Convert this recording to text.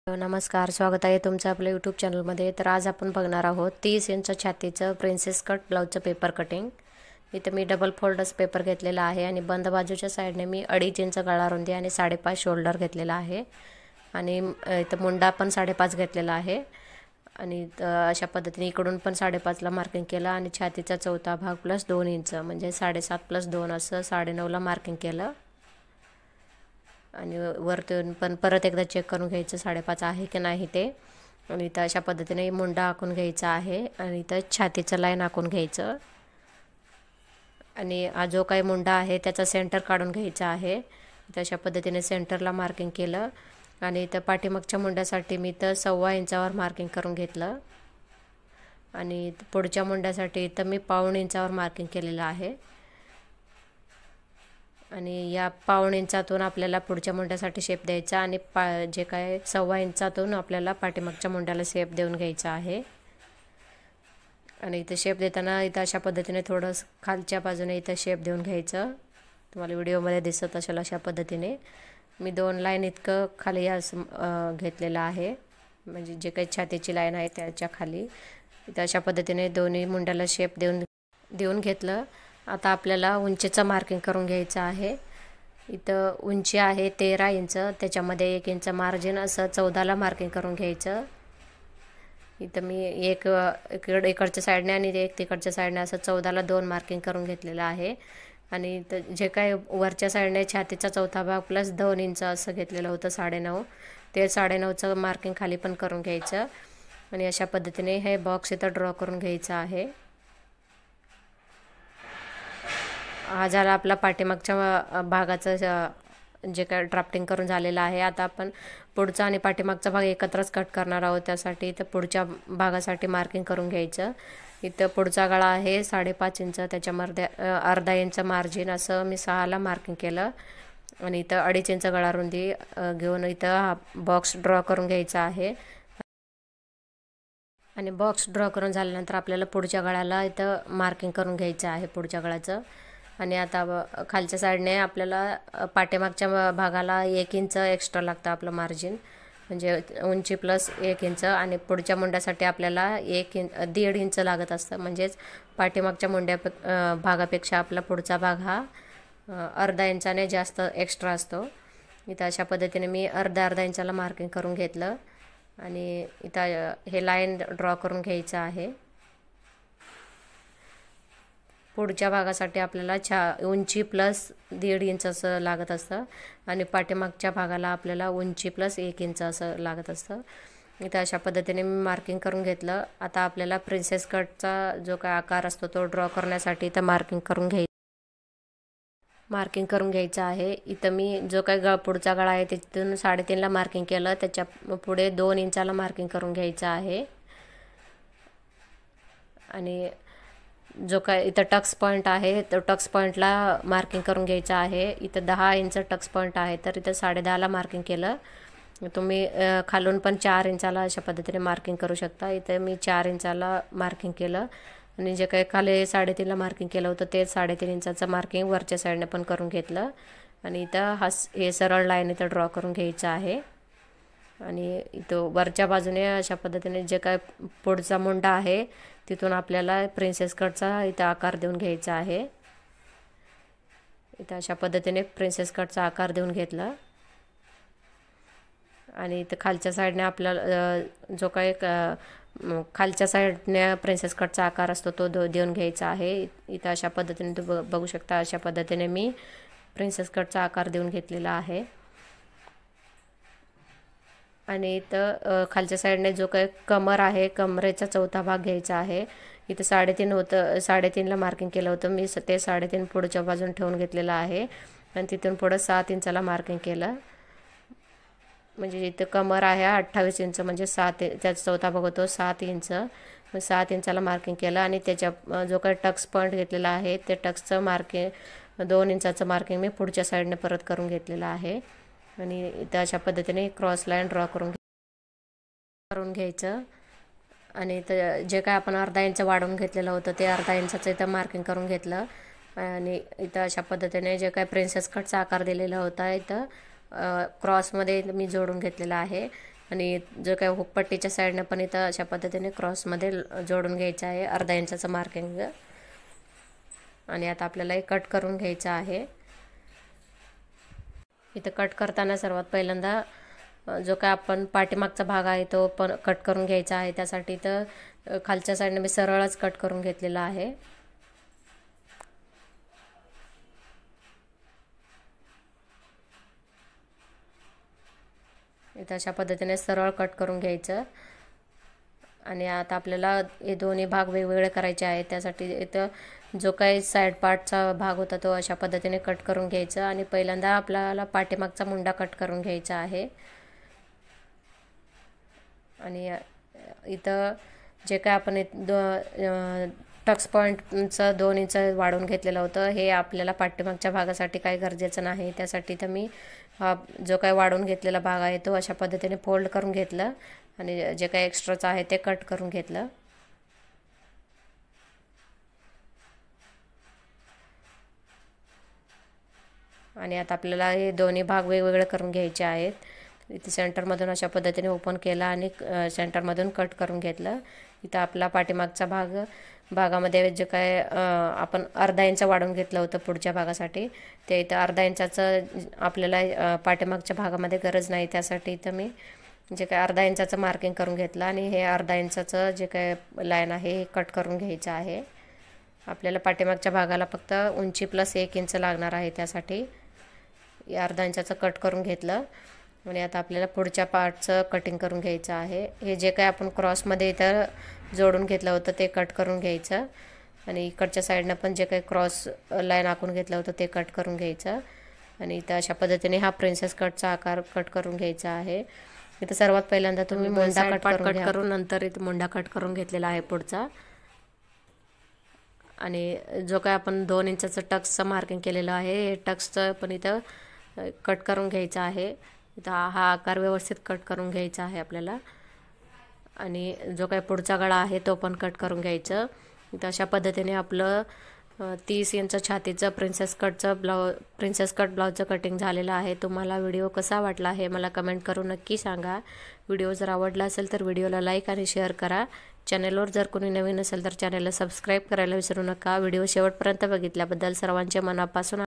नमस्कार, स्वागत आहे तुमचं आपल्या यूट्यूब चॅनलमध्ये। तर आज आपण बघणार आहोत 30 इंच छातीचं प्रिन्सेस कट ब्लाउजचं पेपर कटिंग। इथे मी डबल फोल्डच पेपर घेतलेला आहे आणि बंद बाजूच्या साईडने मी 2.5 इंच गळा रुंदी आणि 5.5 शोल्डर घेतलेला आहे आणि इथे मुंडा पण 5.5 घेतलेला आहे आणि अशा पद्धतीने इकडून पण 5.5 ला मार्किंग केलं आणि छातीचा चौथा भाग प्लस 2 इंच म्हणजे 7.5 + 2 असं 9.5 ला मार्किंग केलं आणि वरतून पण परत एकदा चेक करून घ्यायचं 5.5 आहे की नाही ते। आणि इथं अशा पद्धतीने मुंडा आखून घ्यायचा आहे आणि इथं छातीचं लाईन आखून घ्यायचं आणि हा जो काही मुंडा आहे त्याचा सेंटर काढून घ्यायचा आहे। इथं अशा पद्धतीने सेंटरला मार्किंग केलं आणि इथं पाठीमागच्या मुंड्यासाठी मी इथं 1.25 इंचावर मार्किंग करून घेतलं आणि पुढच्या मुंड्यासाठी इथं मी 1.25 इंचावर मार्किंग केलेलं आहे आणि या 1.25 इंचातून आपल्याला पुढच्या मुंड्यासाठी शेप द्यायचा आणि जे काय 1.25 इंचातून आपल्याला पाठीमागच्या मुंड्याला शेप देऊन घ्यायचा आहे। आणि इथे शेप देताना इथं अशा पद्धतीने थोडं खालच्या बाजूने इथं शेप देऊन घ्यायचं। तुम्हाला व्हिडिओमध्ये दिसत असेल अशा पद्धतीने मी 2 लाईन इतकं खाली घेतलेलं आहे, म्हणजे जे काही छातीची लाईन आहे त्याच्या खाली इथं अशा पद्धतीने दोन्ही मुंड्याला शेप देऊन घेतलं। आता आपल्याला उंचीचं मार्किंग करून घ्यायचं आहे। इथं उंची आहे 13 इंच, त्याच्यामध्ये 1 इंच मार्जिन असं 14 ला मार्किंग करून घ्यायचं। इथं मी इकडच्या साईडने आणि एक तिकडच्या साईडने असं 14 ला 2 मार्किंग करून घेतलेलं आहे आणि जे काही वरच्या साईडने छातीचा चौथा भाग प्लस 2 इंच असं घेतलेलं होतं 9.5, ते 9.5चं मार्किंग खाली पण करून घ्यायचं आणि अशा पद्धतीने हे बॉक्स इथं ड्रॉ करून घ्यायचं आहे। हा झाला आपला पाठीमागच्या भागाचं जे काय ड्राफ्टिंग करून झालेलं आहे। आता आपण पुढचा आणि पाठीमागचा भाग एकत्रच कट करणार आहोत, त्यासाठी इथं पुढच्या भागासाठी मार्किंग करून घ्यायचं। इथं पुढचा गळा आहे 5.5 इंच, त्याच्यामध्ये अर्धा इंच मार्जिन असं मी 6 ला मार्किंग केलं आणि इथं 2.5 इंच गळा रुंदी घेऊन इथं हा बॉक्स ड्रॉ करून घ्यायचा आहे आणि बॉक्स ड्रॉ करून झाल्यानंतर आपल्याला पुढच्या गळ्याला इथं मार्किंग करून घ्यायचं आहे पुढच्या गळ्याचं। आणि आता खालच्या साईडने आपल्याला पाठीमागच्या भागाला 1 इंच एक्स्ट्रा लागतं आपलं मार्जिन, म्हणजे उंची प्लस 1 इंच आणि पुढच्या मुंड्यासाठी आपल्याला 1.5 इंच लागत असतं, म्हणजेच पाठीमागच्या भागापेक्षा आपला पुढचा भाग हा अर्धा इंचाने जास्त एक्स्ट्रा असतो। इथं अशा पद्धतीने मी अर्धा इंचाला मार्किंग करून घेतलं आणि इथं हे लाईन ड्रॉ करून घ्यायचं आहे। पुढच्या भागासाठी आपल्याला उंची प्लस 1.5 इंच असं लागत असतं आणि पाठीमागच्या भागाला आपल्याला उंची प्लस 1 इंच असं लागत असतं। इथं अशा पद्धतीने मी मार्किंग करून घेतलं। आता आपल्याला प्रिन्सेस कटचा जो काय आकार असतो तो ड्रॉ करण्यासाठी इथं मार्किंग करून घ्यायचं आहे। इथं मी जो काही पुढचा गळा आहे तिथून 3.5 ला मार्किंग केलं, त्याच्या पुढे 2 इंचाला मार्किंग करून घ्यायचं आहे आणि जो काय इथं टक्स पॉईंट आहे तो टक्स पॉईंटला मार्किंग करून घ्यायचं आहे। इथं 10 इंच टक्स पॉईंट आहे, तर इथं 10.5 ला मार्किंग केलं। तुम्ही खालून पण 4 इंचाला अशा पद्धतीने मार्किंग करू शकता। इथं मी 4 इंचाला मार्किंग केलं आणि जे काही खाली 3.5 ला मार्किंग केलं होतं ते 3.5 इंचाचं मार्किंग वरच्या साईडने पण करून घेतलं आणि इथं हे सरळ लाईन इथं ड्रॉ करून घ्यायचं आहे आणि इथं वरच्या बाजूने अशा पद्धतीने जे काय पुढचा मुंडा आहे तिथून आपल्याला प्रिन्सेस कटचा इथं आकार देऊन घ्यायचा आहे। इथं अशा पद्धतीने प्रिन्सेस कटचा आकार देऊन घेतला आणि इथं खालच्या साईडने आपल्याला जो काही खालच्या साईडने प्रिन्सेस कटचा आकार असतो तो देऊन घ्यायचा आहे। इथं अशा पद्धतीने तुम्ही बघू शकता, अशा पद्धतीने मी प्रिन्सेस कटचा आकार देऊन घेतलेला आहे आणि इथं खालच्या साईडने जो काही कमर आहे कमरेचा चौथा भाग घ्यायचा आहे। इथं 3.5 होतं, 3.5 ला मार्किंग केलं होतं मी, ते 3.5 पुढच्या बाजून ठेवून घेतलेलं आहे आणि तिथून पुढं 7 इंचाला मार्किंग केलं, म्हणजे इथं कमर आहे 28 इंच, म्हणजे त्याचा चौथा भाग होतो 7 इंच, 7 इंचाला मार्किंग केलं आणि त्याच्या जो काही टक्स पॉईंट घेतलेला आहे ते टक्सचं मार्किंग 2 इंचाचं मार्किंग मी पुढच्या साईडने परत करून घेतलेलं आहे आणि इथं अशा पद्धतीने क्रॉस लाईन ड्रॉ करून घ्यायचं आणि इथं जे काय आपण अर्धा इंच वाढवून घेतलेलं होतं ते अर्धा इंचाचं इथं मार्किंग करून घेतलं आणि इथं अशा पद्धतीने जे काय प्रिन्सेस कटचा आकार दिलेला होता इथं क्रॉसमध्ये मी जोडून घेतलेला आहे। आणि जो काय हुकपट्टीच्या साईडनं पण इथं अशा पद्धतीने क्रॉसमध्ये जोडून घ्यायचं आहे अर्धा इंचाचं मार्किंग. आणि आता आपल्याला हे कट करून घ्यायचं आहे. इथं कट करताना सर्वात पहिल्यांदा जो काय आपण पाठीमागचा भाग आहे तो पण कट करून घ्यायचा आहे. त्यासाठी इथं खालच्या साईडने मी सरळच कट करून घेतलेला आहे. इथं अशा पद्धतीने सरळ कट करून घ्यायचं. आणि आता आपल्याला हे दोन्ही भाग वेगवेगळे करायचे आहेत. त्यासाठी इथं जो काही साईड पार्टचा भाग होता तो अशा पद्धतीने कट करून घ्यायचा. आणि पहिल्यांदा आपल्याला पाठीमागचा मुंडा कट करून घ्यायचा आहे. आणि इथं जे काय आपण टक्स पॉईंटचं 2 इंच वाढवून घेतलेलं होतं हे आपल्याला पाठीमागच्या भागासाठी काही गरजेचं नाही. त्यासाठी तर मी जो काय वाढवून घेतलेला भाग आहे तो अशा पद्धतीने फोल्ड करून घेतलं आणि जे काही एक्स्ट्राचं आहे ते कट करून घेतलं. आणि आता आपल्याला हे दोन्ही भाग वेगवेगळे करून घ्यायचे आहेत. इथे सेंटरमधून अशा पद्धतीने ओपन केला आणि सेंटरमधून कट करून घेतलं. इथं आपला पाठीमागचा भागामध्ये जे काय आपण अर्धा इंच वाढवून घेतलं होतं पुढच्या भागासाठी ते इथं अर्धा इंचाचं आपल्याला पाठीमागच्या भागामध्ये गरज नाही. त्यासाठी इथं मी जे काय अर्धा इंचाचं मार्किंग करून घेतलं आणि हे अर्धा इंचाचं जे काय लाईन आहे हे कट करून घ्यायचं आहे. आपल्याला पाठीमागच्या भागाला फक्त उंची प्लस 1 इंच लागणार आहे. त्यासाठी अर्धा इंचाचं कट करून घेतलं. आणि आता आपल्याला पुढच्या पार्टचं कटिंग करून घ्यायचं आहे. हे जे काय आपण क्रॉसमध्ये इथं जोडून घेतलं होतं ते कट करून घ्यायचं. आणि इकडच्या साईडनं पण जे काही क्रॉस लाईन आखून घेतलं होतं ते कट करून घ्यायचं. आणि इथं अशा पद्धतीने हा प्रिन्सेस कटचा आकार कट करून घ्यायचा आहे. इथं सर्वात पहिल्यांदा तुम्ही मुंडा कट करून नंतर इथं मुंडा कट करून घेतलेला आहे पुढचा. आणि जो काय आपण 2 इंचाचं टक्सचं मार्किंग केलेलं आहे हे टक्सचं पण इथं कट करून घ्यायचं आहे. इथं हा आकार व्यवस्थित कट करून घ्यायचा आहे आपल्याला. आणि जो काही पुढचा गळा आहे तो पण कट करून घ्यायचं. इथं अशा पद्धतीने आपलं 30 इंच छातीचं प्रिन्सेस कट ब्लाऊजचं कटिंग झालेलं आहे. तुम्हाला व्हिडिओ कसा वाटला हे मला कमेंट करून नक्की सांगा. व्हिडिओ जर आवडला असेल तर व्हिडिओला लाईक आणि शेअर करा. चॅनलवर जर कोणी नवीन असेल तर चॅनलला सबस्क्राईब करायला विसरू नका. व्हिडिओ शेवटपर्यंत बघितल्याबद्दल सर्वांचे मनापासून